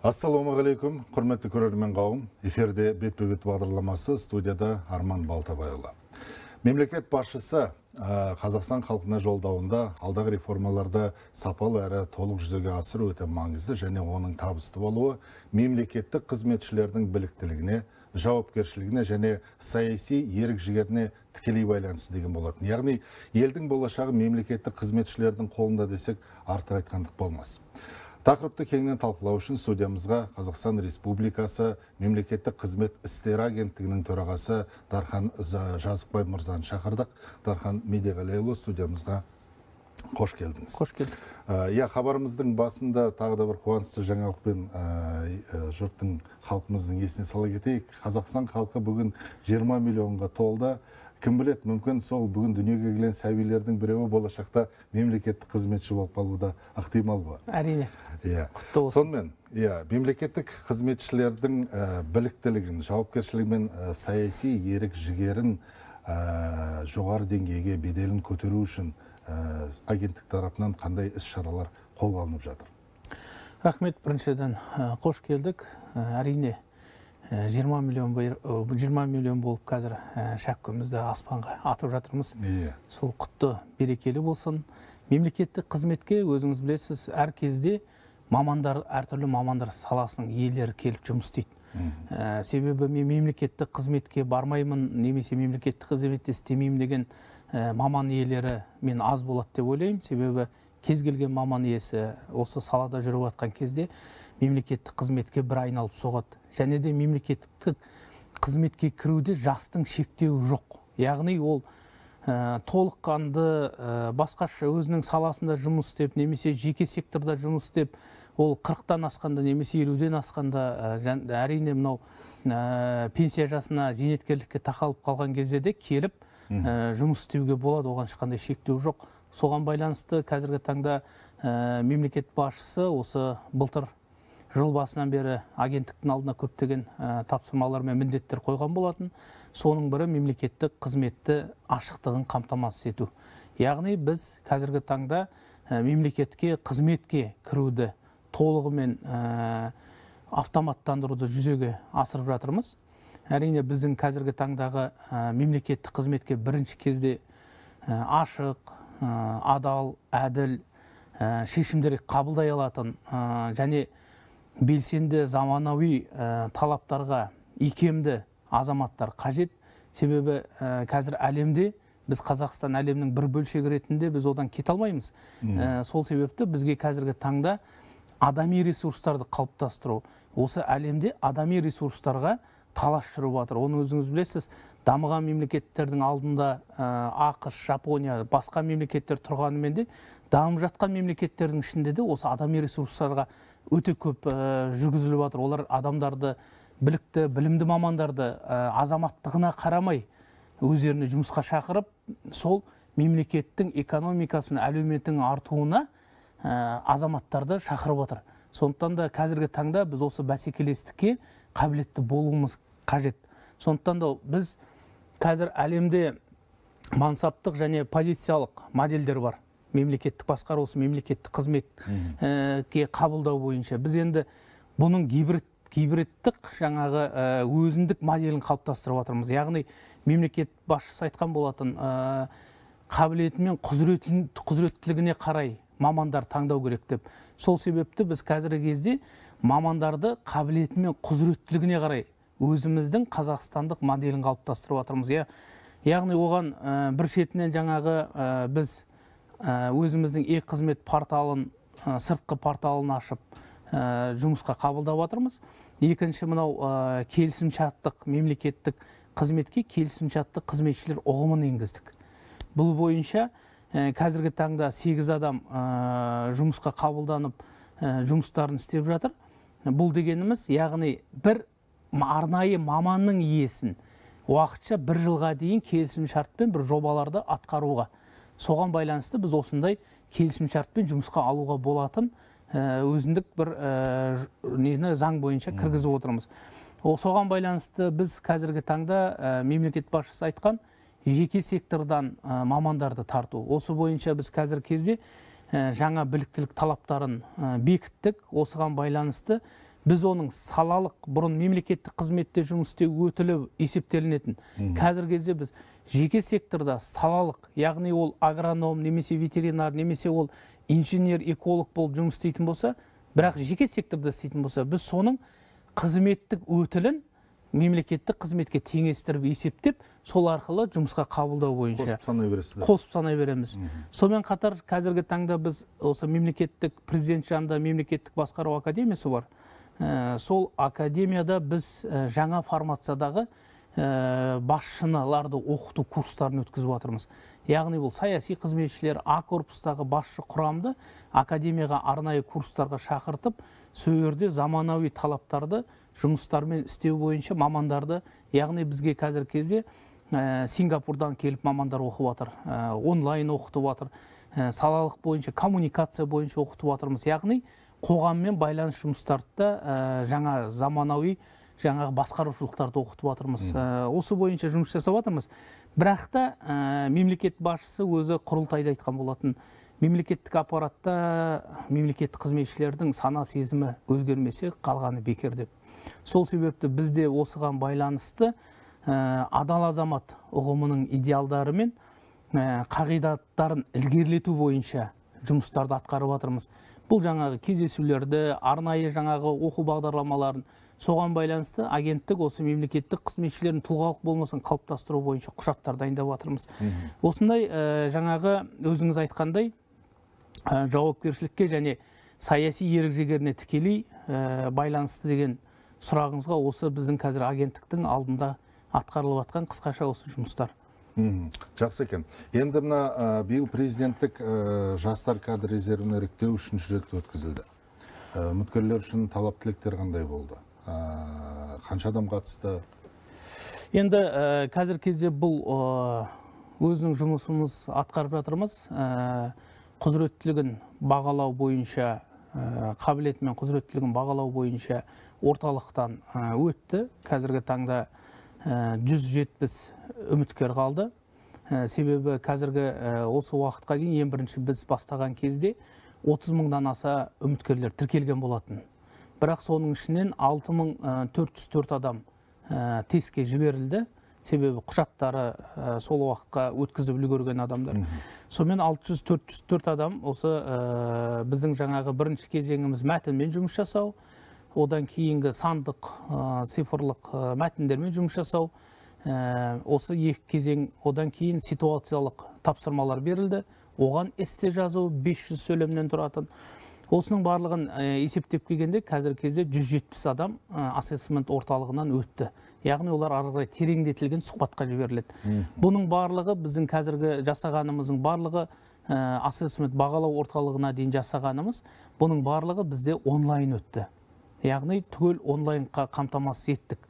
Ассалаумағалейкум, құрметті көрермен қауым. Эфирде бетпе-бет бағдарламасы, студияда Арман Балтабайұлы. Мемлекет басшысы Қазақстан халқына жолдауында алдағы реформаларды сапалы әрі толық жүзеге асыру өте маңызды және оның табысты болуы мемлекеттік қызметшілердің біліктілігіне, жауапкершілігіне және саяси ерік-жігеріне тікелей байланысты деген болатын. Яғни, елдің болашағы мемлекеттік қызметшілердің қолында десек, артық айтқандық болмас. Тақырыпты кеңінен талқылау үшін студиямызға Қазақстан Республикасы Мемлекеттік қызмет істері агенттігінің төрағасы Дархан Жазықбай мырзаны шақырдық. Дархан Медеғалиұлы, студиямызға қош келдіңіз. Қош келдік. Хабарымыздың басында тағы да бір қуанышты жаңалықпен жұрттың, халқымыздың есіне сала кетейік. Қазақстан халқы бүгін 20 миллионға толды. Кім білет, мүмкін сол бүгін дүниеге келген сәбилердің біреуі болашақта мемлекеттік қызметші болып қалуы да ықтимал ғой. Әрине. Сонымен, мемлекеттік қызметшілердің біліктілігін, жауапкершілігі мен саяси ерік-жігерін жоғары деңгейге беделін көтеру үшін агенттік тарапынан қандай іс-шаралар қолға алынып жатыр? Рахмет, біріншіден қош келдік. Әрине 20 миллион болып қазір шәккімізді аспанға атып жатырмыз. Сол құтты берекелі болсын. Мемлекеттік қызметке өзіңіз білесіз, әр кезде әртүрлі мамандар саласының иелері келіп жұмыс істейді. Себебі мен мемлекеттік қызметке бармаймын, немесе мемлекеттік қызметте істемеймін деген маман иелері мен аз болады деп ойлаймын. Себебі кез келген маман иесі осы салада жүріп жатқан кезде мемлекеттік қызметке бір айналып соғады. Және де мемлекеттік қызметке кіруде жастың шектеуі жоқ. Яғни ол толыққанды басқаша өзінің саласында жұмыс істеп, немесе жеке секторда жұмыс істеп, ол 40-тан асқанда, немесе 50-ден асқанда, әрине мынау пенсия жасына, зейнеткерлікке тақалып қалған кезде де келіп жұмыс істеуге болады, оған ешқандай шектеу жоқ. Соған байланысты қазіргі таңда мемлекет басшысы осы былтыр жыл басынан бері агенттіктің алдына көптеген тапсырмалар мен міндеттер қойған болатын. Соның бірі мемлекеттік қызметті ашықтығын қамтамасыз ету. Яғни біз қазіргі таңда мемлекетке қызметке кіруді толығымен автоматтандыруды жүзеге асырып жатырмыз. Әрине біздің қазіргі таңдағы мемлекеттік қызметке бірінші кезде ашық, адал, әділ шешімдер қабылдай алатын және белсенді заманауи талаптарға икемді азаматтар қажет. Себебі қазір әлемде, біз Қазақстан әлемнің бір бөлшегі ретінде біз одан кете алмаймыз. Сол себепті бізге қазіргі таңда адами ресурстарды қалыптастыру. Осы әлемде адами ресурстарға талас жүріп жатыр. Оны өзіңіз білесіз, дамыған мемлекеттердің алдында ақш, Жапония, басқа мемлекеттер тұрғанымен де, дамып жатқан мемлекеттердің ішінде де осы адами ресурстарға өте көп жүргізіліп жатыр. Олар адамдарды, білікті, білімді мамандарды азаматтығына қарамай өздеріне жұмысқа шақырып, сол мемлекеттің экономикасын, әлеуметтің артуына азаматтарды шақырып отыр. Сондықтан да қазіргі таңда біз осы бәсекелестікке қабілетті болуымыз қажет. Сондықтан да біз қазір әлемде мансаптық және позициялық модельдер бар. Мемлекеттік басқарусы, мемлекеттік қызметке қабылдау бойынша. Біз енді бұның гибридтік жаңағы өзіндік моделін қалыптастырып жатырмыз. Яғни мемлекет басшысы айтқан болатын, қабілеті мен құзыреттілігіне қарай мамандар таңдау керек деп. Сол себепті біз қазіргі кезде мамандарды қабілеті мен құзыреттілігіне қарай өзіміздің қазақстандық моделін қалыптастырып жатырмыз. Яғни оған бір шетінен жаңағы біз өзіміздің e-қызмет порталын, сыртқы порталын ашып жұмысқа қабылдап жатырмыз. Екінші мынау келісімшарттық мемлекеттік қызметке келісімшарттық қызметшілер ұғымын енгіздік. Бұл бойынша қазіргі таңда 8 адам жұмысқа қабылданып жұмыстарын істеп жатыр. Бұл дегеніміз, яғни бір арнайы маманның иесін уақытша 1 жылға дейін келісімшартпен бір жобаларды атқаруға. Соған байланысты біз осындай келісімшартпен жұмысқа алуға болатын өзіндік бір заң бойынша кіргізіп отырмыз. Соған байланысты біз қазіргі таңда мемлекет басшысы айтқан жеке сектордан мамандарды тарту. Осы бойынша біз қазіргі кезде жаңа біліктілік талаптарын бекіттік. Осыған байланысты біз оның салалық бұрын мемлекеттік қызметте жұмыс істеу өтілі есептелінетін. Қазіргі кезде біз жеке секторда салалық, яғни ол агроном, немесе ветеринар, немесе ол инженер, эколог болып жұмыс істейтін болса, бірақ жеке секторда істейтін болса, біз соның қызметтік өтілін мемлекеттік қызметке теңестіріп есептеп, сол арқылы жұмысқа қабылдау бойынша қосып санай береміз. Сонымен қатар қазіргі таңда біз осы мемлекеттік президент жанында мемлекеттік басқару академиясы бар. Сол академияда біз жаңа формациядағы басшыларды оқыту курстарын өткізіп жатырмыз. Яғни бұл саяси қызметшілер, А корпустағы басшы құрамды академияға арнайы курстарға шақыртып, сол жерде заманауи талаптарды жұмыстармен істеу бойынша мамандарды, яғни бізге қазір кезде Сингапурдан келіп мамандар оқып жатыр, онлайн оқытып жатыр, салалық бойынша, коммуникация бойынша оқытып жатырмыз. Яғни қоғаммен байланыс жұмыстарды жаңа заманауи жаңағы басқарушылықтарды оқытып жатырмыз. Осы бойынша жұмыс жасап жатырмыз. Бірақ та мемлекет басшысы өзі құрылтайда айтқан болатын, мемлекеттік аппаратта мемлекеттік қызметшілердің сана сезімі өзгермесе қалғаны бекер деп. Сол себепті бізде осыған байланысты адал азамат ұғымының идеалдары мен қағидаттарын ілгерілету бойынша жұмыстарды атқарып жатырмыз. Бұл жаңағы кездесулерді, арнайы жаңағы оқу бағдарламаларын, соған байланысты агенттік осы мемлекеттік қызметшілердің тұлғалық болмысын қалыптастыру бойынша құжаттар дайындап жатырмыз. Осындай жаңағы өзіңіз айтқандай жауапкершілікке және саяси ерік-жігеріне тікелей байланысты деген сұрағыңызға осы біздің қазір агенттіктің алдында атқарылып жатқан қысқаша осы жұмыстар. Жақсы екен. Енді мына биыл президенттік жастар кадр резервін іріктеу 3-ші рет өткізілді. Үміткерлер үшін талап тілектер қандай болды? Қанша адам қатысты? Енді қазір кезде бұл өзінің жұмысымыз атқарып жатырмыз. Құзыреттілігін бағалау бойынша, қабілеті мен құзыреттілігін бағалау бойынша орталықтан өтті. Қазіргі таңда 170 үміткер қалды. Себебі қазіргі осы уақытқа дейін ең бірінші біз бастаған кезде 30 мыңнан аса үміткерлер тіркелген болатын. Бірақ соның ішінен 6404 адам тестке жіберілді. Себебі құжаттары сол уақытқа өткізіп үлгерген адамдар. Сонымен 600-404 адам осы біздің жаңағы бірінші кезеңіміз мәтінмен жұмыс жасау, одан кейінгі сандық, цифрлық мәтіндермен жұмыс жасау, осы екі кезең, одан кейін ситуациялық тапсырмалар берілді. Оған эссе жазу 500 сөйлемнен тұратын. Осының барлығын есептеп келгенде қазір кезде 170 адам ассессмент орталығынан өтті. Яғни олар арқылы тереңдетілген сұхбатқа жіберіледі. Бұның барлығы біздің қазіргі жасағанымыздың барлығы ассессмент бағалау орталығына дейін жасағанымыз, бұның барлығы бізде онлайн өтті. Яғни түгел онлайнға қамтамасыз еттік.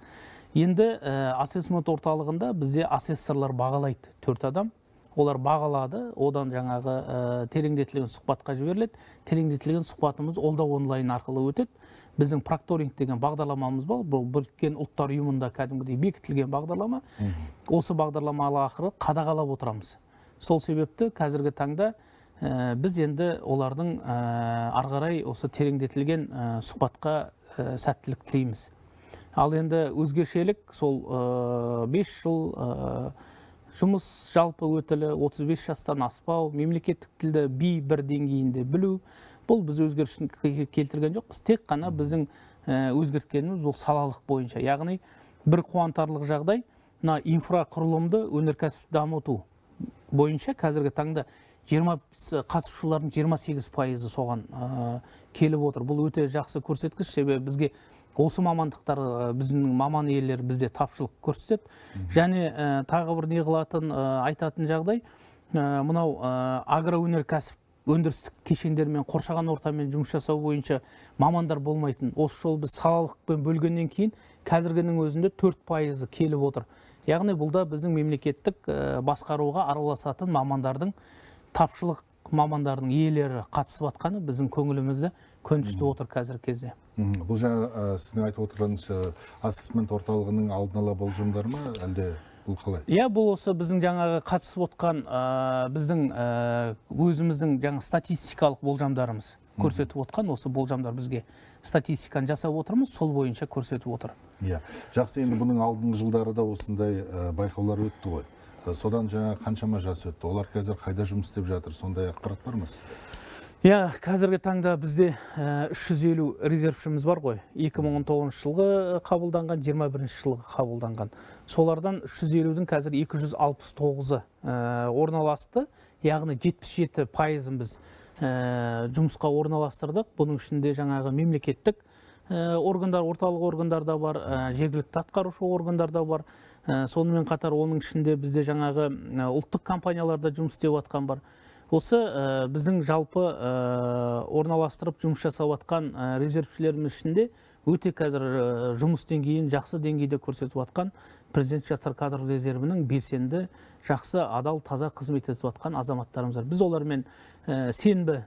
Енді ассессмент орталығында бізде ассессорлар бағалайды 4 адам. Олар бағалады, одан жаңағы тереңдетілген сұхбатқа жіберіледі. Тереңдетілген сұхбатымыз ол да онлайн арқылы өтеді. Біздің прокторинг деген бағдарламамыз бар. Бұл Біріккен ұлттар ұйымында кәдімгідей бекітілген бағдарлама. Осы бағдарлама ақыры қадағалап отырамыз. Сол себепті қазіргі таңда біз енді олардың ары қарай осы тереңдетілген сұхбатқа сәттілік тілейміз. Ал енді өзгешелік сол 5 жыл жұмыс жалпы өтілі 35 жастан аспау, мемлекеттік тілді B1 деңгейінде білу, бұл біз өзгерісін келтірген жоқпыз. Тек қана біздің өзгерткеніміз бұл салалық бойынша. Яғни бір қуантарлық жағдай, инфрақұрылымды өнеркәсіп дамыту бойынша қазіргі таңда қатысушылардың 28% соған келіп отыр. Бұл өте жақсы көрсеткіш, себебі бізге осы мамандықтар біздің маман иелері бізде тапшылық көрсетеді. Және тағы бір не қылатын айтатын жағдай, мынау агроөнеркәсіп өндірістік кешендермен қоршаған ортамен жұмыс жасау бойынша мамандар болмайтын. Осы жол біз салалықпен бөлгеннен кейін қазіргінің өзінде 4% келіп отыр. Яғни бұл да біздің мемлекеттік басқаруға араласатын мамандардың тапшылық мамандардың иелері қатысып жатқаны біздің көңілімізді көншітіп отыр қазіргі кезде. Бұл жаңа сіздің айтып отырғаныңыз ассессмент орталығының алдын ала болжамдары ма, әлде бұл қалай? Иә, бұл осы біздің жаңағы қатысып отқан біздің өзіміздің жаңа статистикалық болжамдарымыз. көрсетіп отқан, осы болжамдар бізге статистиканы жасап отырмыз, сол бойынша көрсетіп отыр. Иә, жақсы, енді бұның алдыңғы жылдары да осындай байқаулар өтті ғой. Содан жаңа қаншама жас өтті. Олар қазір қайда жұмыс істеп жатыр? Сондай ақпарат бар ма сізде? Иә, қазіргі таңда бізде 350 резервшіміз бар ғой. 2019 жылғы қабылданған, 21 жылғы қабылданған. Солардан 350-дің қазір 269-ы орналасты. Яғни 77%-ын біз жұмысқа орналастырдық. Бұның ішінде жаңағы мемлекеттік органдар, орталық органдарда бар, жергілікті атқарушы органдарда бар. Сонымен қатар оның ішінде бізде жаңағы ұлттық компанияларда жұмыс істеп жатқан бар. Осы біздің жалпы орналастырып жұмыс жасап жатқан резервшілеріміз ішінде өте қазір жұмыс деңгейін жақсы деңгейде көрсетіп жатқан президент жастар кадр резервінің белсенді, жақсы, адал, таза қызмет етіп жатқан азаматтарымыз бар. Біз олармен сенбі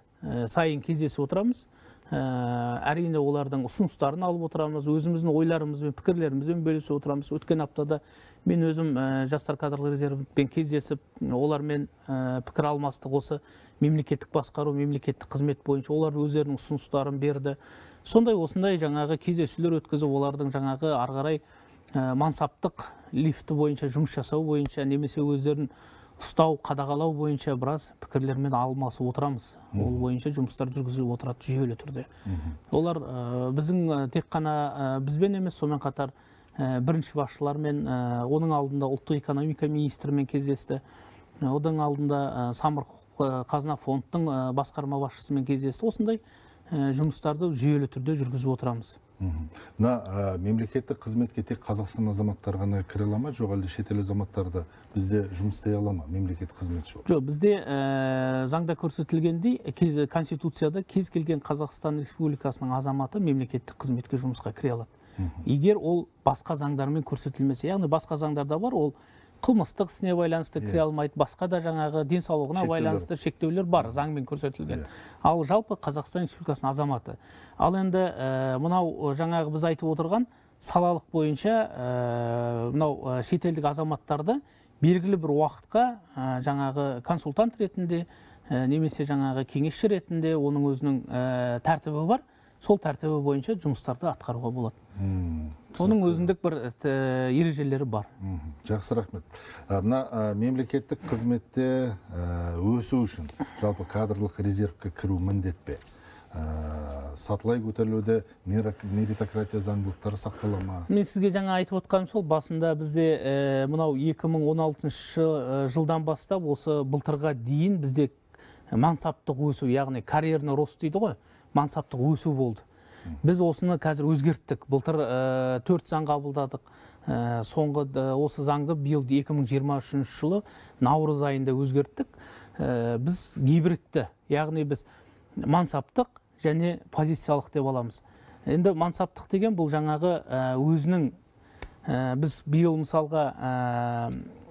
сайын кездесіп отырамыз. Әрине олардың ұсыныстарын алып отырамыз, өзіміздің ойларымызбен, пікірлерімізбен бөлісіп отырамыз. Өткен аптада мен өзім жастар кадрлық резервпен кездесіп, олармен пікір алмастық, осы мемлекеттік басқару, мемлекеттік қызмет бойынша олар өздерінің ұсыныстарын берді. Сондай осындай жаңағы кездесулер өткізіп, олардың жаңағы арғарай мансаптық лифті бойынша жұмыс жасау бойынша, немесе өздерін ұстау, қадағалау бойынша біраз пікірлермен алмасып отырамыз. Ол бойынша жұмыстар жүргізіліп отырады жүйелі түрде. Олар біздің тек қана бізбен емес, сонымен қатар бірінші басшылармен, оның алдында ұлттық экономика министрімен кездесті. Одан алдында самұрық қазына фондтың басқарма басшысымен кездесті. Осындай жұмыстарды жүйелі түрде жүргізіп отырамыз. Мына мемлекеттік қызметке тек Қазақстан азаматтары ғана кіре ала ма, жоқ әлде шетел азаматтарды бізде жұмыс істей ала ма, мемлекеттік қызметші? Жоқ, бізде заңда көрсетілгендей, Конституцияда кез келген Қазақстан Республикасының азаматы мемлекеттік қызметке жұмысқа кіре алады. Егер ол басқа заңдармен көрсетілмесе, яғни басқа заңдарда бар, ол қылмыстық ісіне байланысты кіре алмайды, басқа да жаңағы денсаулығына байланысты шектеулер бар, заңмен көрсетілген. Ал жалпы Қазақстан Республикасының азаматы. Ал енді мынау жаңағы біз айтып отырған салалық бойынша мынау шетелдік азаматтарды белгілі бір уақытқа жаңағы консультант ретінде, немесе жаңағы кеңесші ретінде оның өзінің тәртібі бар. Сол тәртібі бойынша жұмыстарды атқаруға болады. Оның өзіндік бір ережелері бар. Жақсы, рахмет. Мына мемлекеттік қызметте өсу үшін жалпы кадрлық резервке кіру міндет пе? Сатылай көтерілуде меритократия заңдылықтары сақтала ма? Мен сізге жаңа айтып отқаным сол, басында бізде мынау 2016 жылдан бастап осы былтырға дейін бізде мансаптық өсу, яғни карьерный рост дейді ғой, мансаптық өсу болды. Біз осыны қазір өзгерттік. Былтыр 4 заң қабылдадық. Соңғы осы заңды биыл 2023 жылы наурыз айында өзгерттік. Біз гибридті, яғни біз мансаптық және позициялық деп аламыз. Енді мансаптық деген бұл жаңағы өзінің, біз биыл мысалға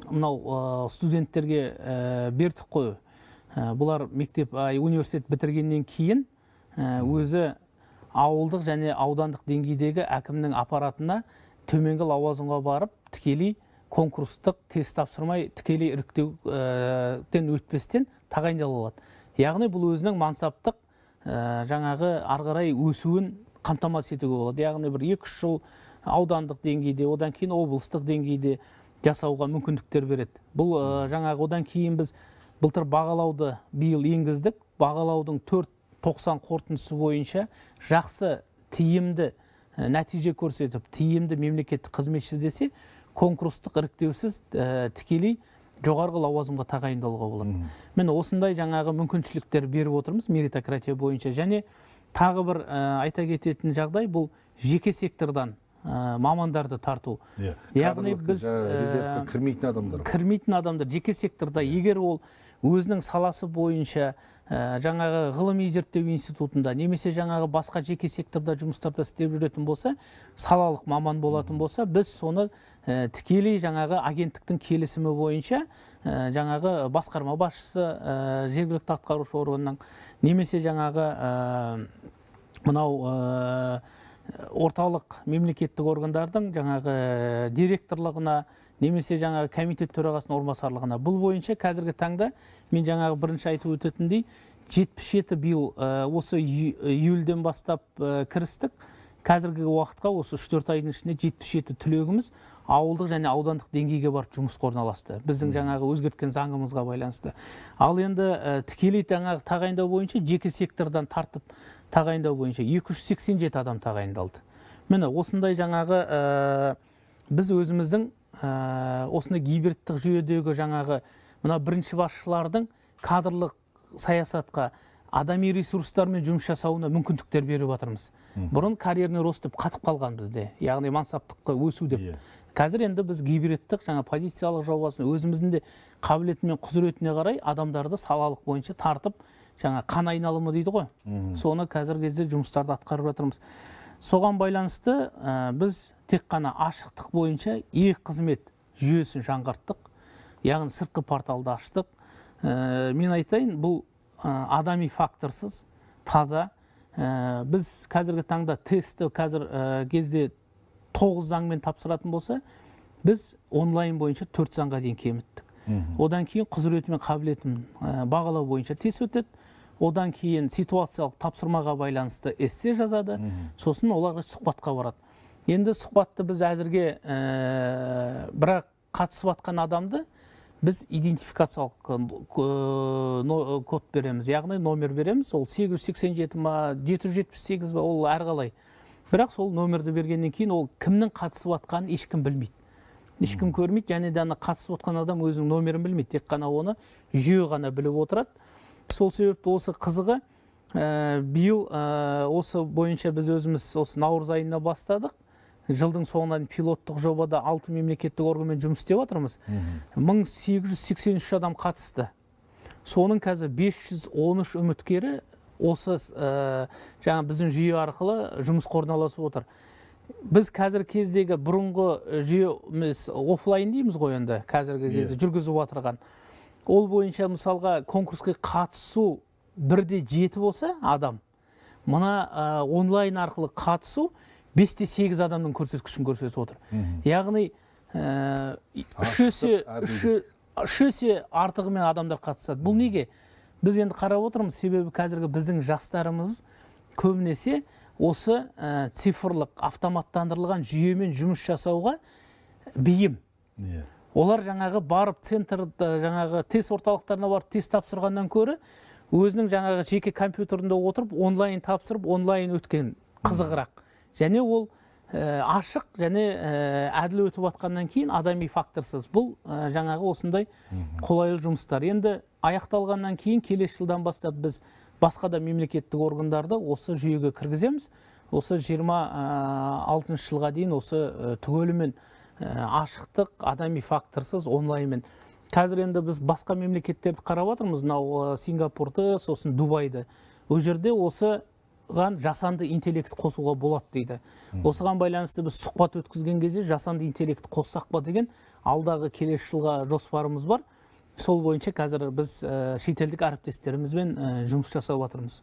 мынау студенттерге бердік қой. Бұлар мектеп, университет бітіргеннен кейін өзі ауылдық және аудандық деңгейдегі әкімнің аппаратына төменгі лауазымға барып, тікелей конкурстық тест тапсырмай, тікелей іріктеуден өтпестен тағайындала алады. Яғни бұл өзінің мансаптық жаңағы арғарай өсуін қамтамасыз етуге болады. Яғни бір 2-3 жыл аудандық деңгейде, одан кейін облыстық деңгейде жасауға мүмкіндіктер береді. Бұл жаңағы одан кейін біз былтыр бағалауды биыл енгіздік. Бағалаудың 4.90 қорытындысы бойынша жақсы, тиімді нәтиже көрсетіп, тиімді мемлекеттік қызметші десе, конкурстық іріктеусіз тікелей жоғарғы лауазымға тағайындалуға болады. Мен осындай жаңағы мүмкіншіліктер беріп отырмыз меритократия бойынша. Және тағы бір айта кететін жағдай, бұл жеке сектордан мамандарды тарту. Яғни біз кірмейтін адамдар жеке секторда, егер ол өзінің саласы бойынша жаңағы ғылыми зерттеу институтында, немесе жаңағы басқа жеке секторда жұмыстарда істеп жүретін болса, салалық маман болатын болса, біз соны тікелей жаңағы агенттіктің келісімі бойынша жаңағы басқарма басшысы, жергілікті атқарушы органның, немесе жаңағы мынау орталық мемлекеттік органдардың жаңағы директорлығына, немесе жаңағы комитет төрағасының орынбасарлығына. Бұл бойынша қазіргі таңда мен жаңағы бірінші айтып өтетіндей 77 биыл осы июльден бастап кірістік. Қазіргі уақытқа осы 3-4 айдың ішінде 77 түлегіміз ауылдық және аудандық деңгейге барып жұмысқа орналасты. Біздің жаңағы өзгерткен заңымызға байланысты. Ал енді тікелей тағайындау бойынша жеке сектордан тартып тағайындау бойынша 287 адам тағайындалды. Міне осындай жаңағы біз өзіміздің осындай гибридтік жүйедегі жаңағы мына бірінші басшылардың кадрлық саясатқа адами ресурстармен жұмыс жасауына мүмкіндіктер беріп жатырмыз. Бұрын карьерный рост деп қатып қалған бізде, яғни мансаптыққа өсу деп. Қазір енді біз гибридтік жаңа позициялық жобасын өзіміздің де қабілеті мен құзыретіне қарай адамдарды салалық бойынша тартып, жаңа қан айналымы дейді ғой. Соны қазір кезде жұмыстарды атқарып жатырмыз. Соған байланысты біз тек қана ашықтық бойынша e-қызмет жүйесін жаңғырттық, яғни сыртқы порталды аштық. Мен айтайын, бұл адами факторсыз, таза. Біз қазіргі таңда тестті қазір кезде 9 заңмен тапсыратын болса, біз онлайн бойынша 4 заңға дейін кеміттік. Одан кейін құзыреті мен қабілетін бағалау бойынша тест өтеді. Одан кейін ситуациялық тапсырмаға байланысты эссе жазады. Сосын оларға сұхбатқа барады. Енді сұхбатты біз әзірге бірақ қатысып жатқан адамды біз идентификациялық код береміз, яғни номер береміз. Ол 887 ма, 778 ба, ол әрқалай. Бірақ сол номерді бергеннен кейін ол кімнің қатысып жатқанын ешкім білмейді. Ешкім көрмейді, және де қатысып жатқан адам өзінің номерін білмейді, тек қана оны жүйе ғана біліп отырады. Сол себепті осы қызығы биыл осы бойынша біз өзіміз осы наурыз айына бастадық. Жылдың соңынан пилоттық жобада 6 мемлекеттік органмен жұмыс істеп жатырмыз. 1883 адам қатысты. Соның қазір 513 үміткері осы жаңа біздің жүйе арқылы жұмысқа орналасып отыр. Біз қазір кездегі бұрынғы жүйеміз офлайн дейміз ғой, енді қазіргі кезде жүргізіп отырған. Ол бойынша мысалға конкурсқа қатысу 1-7 болса адам, мына онлайн арқылы қатысу 5-8 адамның көрсеткішін көрсетіп отыр. Яғни 3 есе артығымен адамдар қатысады. Бұл неге? Біз енді қарап отырмыз, себебі қазіргі біздің жастарымыз көбінесе осы цифрлық автоматтандырылған жүйемен жұмыс жасауға бейім. Олар жаңағы барып центрда жаңағы тест орталықтарына барып тест тапсырғаннан көрі өзінің жаңағы жеке компьютерінде отырып онлайн тапсырып онлайн өткен қызығырақ. Және ол ашық және әділ өтіп жатқаннан кейін адами факторсыз. Бұл жаңағы осындай қолайлы жұмыстар. Енді аяқталғаннан кейін келесі жылдан бастап біз басқа да мемлекеттік органдарды осы жүйеге кіргіземіз. Осы 26 жылға дейін осы түгелімен ашықтық, адами факторсыз онлайнмен. Қазір енді біз басқа мемлекеттерді қарап жатырмыз, Сингапурды, сосын Дубайды. Ол жерде осыған жасанды интеллект қосуға болады дейді. Осыған байланысты біз сұхбат өткізген кезде жасанды интеллект қоссақ па деген алдағы келесі жылға жоспарымыз бар. Сол бойынша қазір біз шетелдік әріптестерімізбен жұмыс жасап жатырмыз.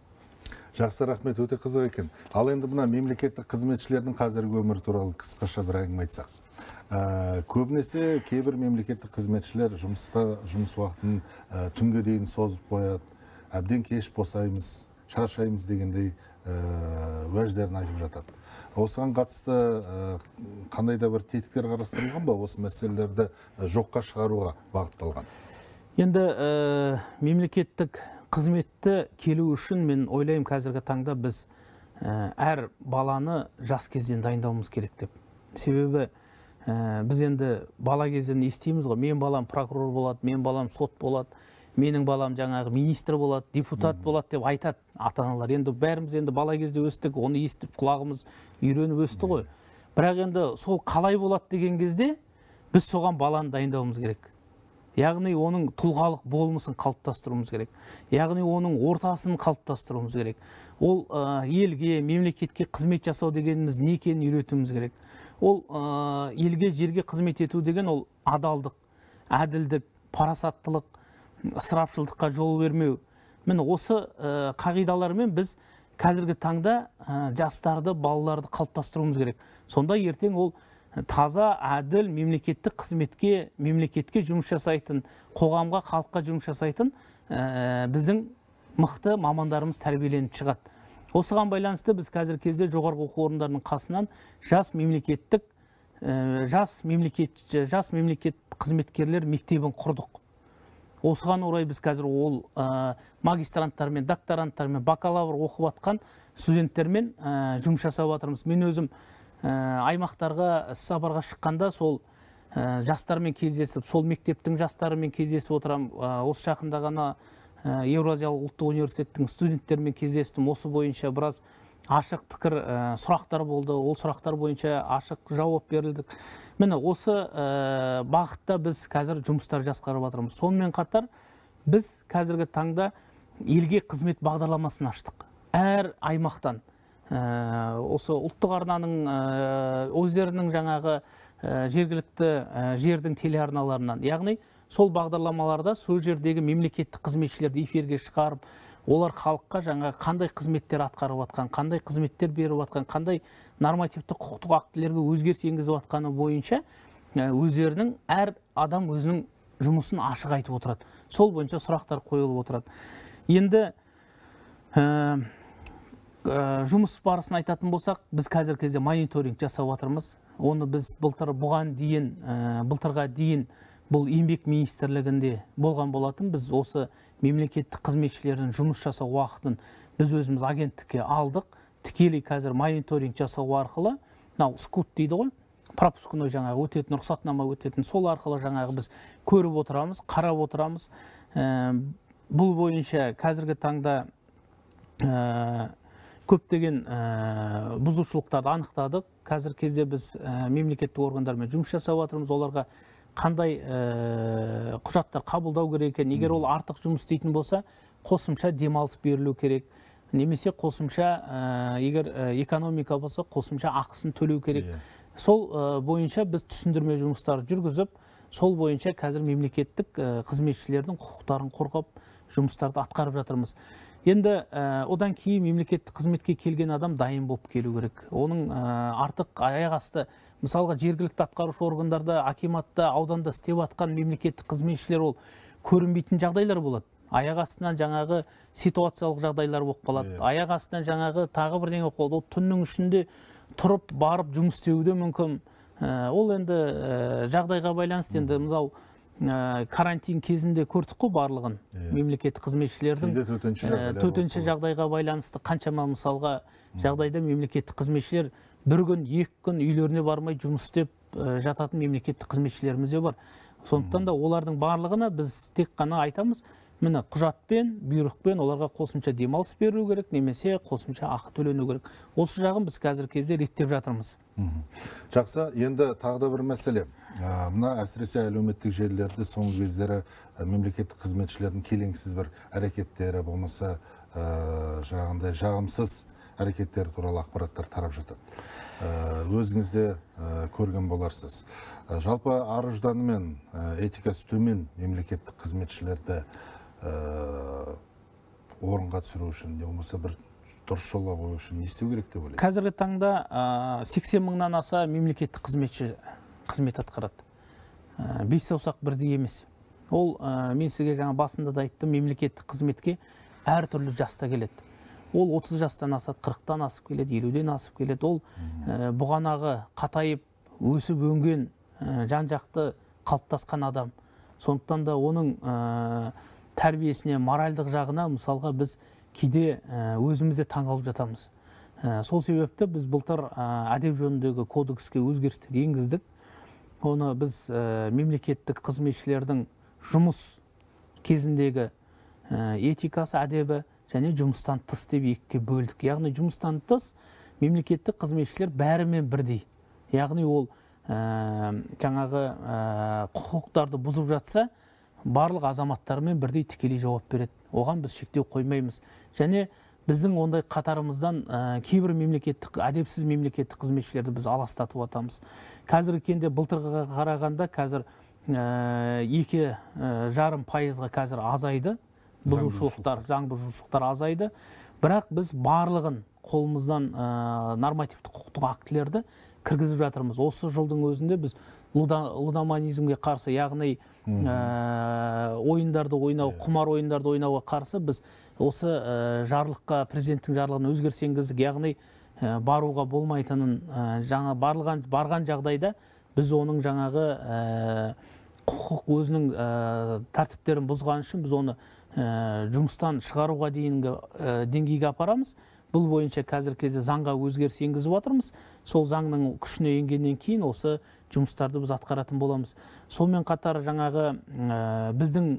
Жақсы, рахмет, өте қызық екен. Ал енді мына мемлекеттік қызметшілердің қазіргі өмірі туралы қысқаша бір әңгіме айтсақ. Көбінесе кейбір мемлекеттік қызметшілер жұмыс уақытын түнге дейін созып қояды, әбден кеш босаймыз, шаршаймыз дегендей уәждерін айтып жатады. Осыған қатысты қандай да бір тетіктер қарастырылған ба, осы мәселелерді жоққа шығаруға бағытталған? Енді мемлекеттік қызметті келу үшін мен ойлаймын, қазіргі таңда біз әр баланы жас кезден дайындауымыз керек деп. Себебі біз енді бала кезден естиміз ғой, мен балам прокурор болады, мен балам сот болады, менің балам жаңағы министр болады, депутат болады деп айтады ата-аналар. Енді бәріміз енді бала кезде өстік, оны естіп құлағымыз үйреніп өсті ғой. Бірақ енді сол қалай болады деген кезде біз соған баланы дайындауымыз керек. Яғни оның тұлғалық болмысын қалыптастыруымыз керек. Яғни оның ортасын қалыптастыруымыз керек. Ол елге, мемлекетке қызмет жасау дегеніміз не екенін үйретуіміз керек. Ол елге, жерге қызмет ету деген ол адалдық, әділдік, парасаттылық, ысырапшылдыққа жол бермеу. Міне осы қағидалармен біз қазіргі таңда жастарды, балаларды қалыптастыруымыз керек. Сонда ертең ол таза, әділ, мемлекеттік қызметке жұмыс жасайтын, қоғамға, халыққа жұмыс жасайтын біздің мықты мамандарымыз тәрбиеленіп шығады. Осыған байланысты біз қазір кезде жоғарғы оқу орындарының қасынан жас мемлекет қызметкерлер мектебін құрдық. Осыған орай біз қазір ол магистранттармен, докторанттармен, бакалавр оқып атқан студенттермен жұмыс жасап жатырмыз. Мен өзім аймақтарға сапарға шыққанда сол жастармен кездесіп, сол мектептің жастарымен кездесіп отырам. Осы жақында ғана Еуразиялық ұлттық университеттің студенттермен кездестім. Осы бойынша біраз ашық пікір, сұрақтар болды. Ол сұрақтар бойынша ашық жауап берілдік. Міне осы бағытта біз қазір жұмыстар жасқарып жатырмыз. Сонымен қатар біз қазіргі таңда елге қызмет бағдарламасын аштық. Әр аймақтан осы ұлттық арнаның өздерінің жаңағы жергілікті жердің телеарналарынан, яғни сол бағдарламаларда сол жердегі мемлекеттік қызметшілерді эфирге шығарып, олар халыққа жаңа қандай қызметтер атқарып жатқан, қандай қызметтер беріп жатқан, қандай нормативті құқықтық актілерге өзгеріс енгізіп жатқаны бойынша өздерінің әр адам өзінің жұмысын ашық айтып отырады. Сол бойынша сұрақтар қойылып отырады. Енді жұмыс барысын айтатын болсақ, біз қазір кезде мониторинг жасап жатырмыз. Оны біз былтырға дейін бұл еңбек министрлігінде болған болатын. Біз осы мемлекеттік қызметшілердің жұмыс жасау уақытын біз өзіміз агенттікке алдық. Тікелей қазір мониторинг жасау арқылы, скут дейді ғой, пропускной жаңағы өтетін, рұқсатнама өтетін, сол арқылы жаңағы біз көріп отырамыз, қарап отырамыз. Бұл бойынша қазіргі таңда көптеген бұзушылықтарды анықтадық. Қазір кезде біз мемлекеттік органдармен жұмыс жасап жатырмыз. Оларға қандай құжаттар қабылдау керек екен, егер ол артық жұмыс істейтін болса, қосымша демалыс берілу керек. Немесе қосымша, егер экономика болса, қосымша ақысын төлеу керек. Сол бойынша біз түсіндірме жұмыстары жүргізіп, сол бойынша қазір мемлекеттік қызметшілердің құқықтарын қорғап жұмыстарды атқарып жатырмыз. Енді одан кейін мемлекеттік қызметке келген адам дайын болып келу керек. Оның артық аяқ асты, мысалға жергілікті атқарушы органдарда, акиматта, ауданда істеп жатқан мемлекеттік қызметшілер ол көрінбейтін жағдайлар болады. Аяқ астынан жаңағы ситуациялық жағдайлар болып қалады. Аяқ астынан жаңағы тағы бірдеңе болып қалады. Ол түннің ішінде тұрып барып жұмыс істеуі де мүмкін. Ол енді жағдайға байланысты. Енді мысалы карантин кезінде көрдік қой барлығын. Мемлекеттік қызметшілердің төтенше жағдайға байланысты қаншама мысалға жағдайда мемлекеттік қызметшілер бір күн, екі күн үйлеріне бармай жұмыс істеп жататын мемлекеттік қызметшілеріміз де бар. Сондықтан да олардың барлығына біз тек қана айтамыз, міне құжатпен, бұйрықпен оларға қосымша демалыс беру керек, немесе қосымша ақы төлену керек. Осы жағын біз қазір кезде реттеп жатырмыз. Жақсы, енді тағы да бір мәселе. Мына әсіресе әлеуметтік желілерде соңғы кездері мемлекеттік қызметшілердің келеңсіз бір әрекеттері, болмаса жаңағындай жағымсыз әрекеттері туралы ақпараттар тарап жатады. Өзіңіз де көрген боларсыз. Жалпы ар-ұжданы мен этикасы төмен мемлекеттік қызметшілерді орынға түсіру үшін, не болмаса бір дұрыс жолға қою үшін не істеу керек деп ойлайсыз? Қазіргі таңда 80 мыңнан аса мемлекеттік қызметші қызмет атқарады. 5 саусақ бірдей емес. Ол мен сізге жаңа басында да айттым, мемлекеттік қызметке әртүрлі жаста келеді. Ол 30 жастан асады, 40-тан асып келеді, 50-ден асып келеді. Ол бұғанағы қатайып, өсіп өнген, жан-жақты қалыптасқан адам. Сондықтан да оның тәрбиесіне, моральдық жағына мысалға біз кейде өзімізде таңғалып жатамыз. Сол себепті біз былтыр әдеп жөніндегі кодекске өзгерістер енгіздік. Оны біз мемлекеттік қызметшілердің жұмыс кезіндегі этикасы, әдебі және жұмыстан тыс деп екіге бөлдік. Яғни жұмыстан тыс мемлекеттік қызметшілер бәрімен бірдей. Яғни ол жаңағы құқықтарды бұзып жатса, барлық азаматтармен бірдей тікелей жауап береді. Оған біз шектеу қоймаймыз. Және біздің ондай қатарымыздан кейбір әдепсіз мемлекеттік қызметшілерді біз аластатып атамыз. Қазіргі кенде былтырға қарағанда қазір 2,5% қазір азайды. Заң бұзушылықтар азайды. Бірақ біз барлығын қолымыздан нормативті құқықтық актілерді кіргізіп жатырмыз. Осы жылдың өзінде біз лудоманизмге қарсы, яғни ойындарды ойнау, құмар ойындарды ойнауға қарсы біз осы жарлыққа, президенттің жарлығына өзгеріс енгіздік. Яғни баруға болмайтынын, жаңа барған жағдайда біз оның жаңағы құқық өзінің тәртіптерін бұзған үшін біз оны жұмыстан шығаруға дейінгі деңгейге апарамыз. Бұл бойынша қазіргі кезде заңға өзгеріс енгізіп жатырмыз. Сол заңның күшіне енгеннен кейін осы жұмыстарды біз атқаратын боламыз. Сонымен қатар жаңағы біздің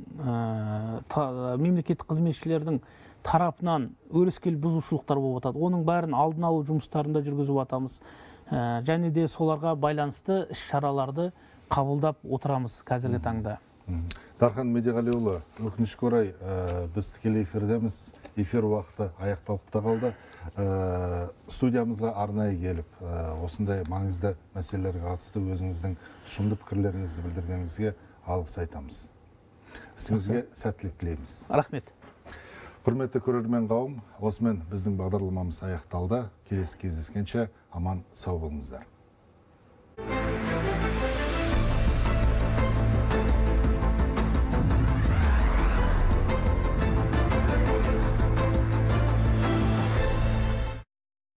мемлекеттік қызметшілердің тарапынан өрескел бұзушылықтар болып жатады. Оның бәрін алдын алу жұмыстарында жүргізіп жатамыз. Және де соларға байланысты іс-шараларды қабылдап отырамыз қазіргі таңда. Дархан Медеғалиұлы, өкінішке орай біз тікелей эфирдеміз. Эфир уақыты аяқталып та қалды. Студиямызға арнайы келіп, осындай маңызды мәселелерге қатысты өзіңіздің тұшымды пікірлеріңізді білдіргеніңізге алғыс айтамыз. Сізге сәттілік тілейміз. Рахмет. Құрметті көрермен қауым, осымен біздің бағдарламамыз аяқталды. Келесі кездескенше аман сау болыңыздар.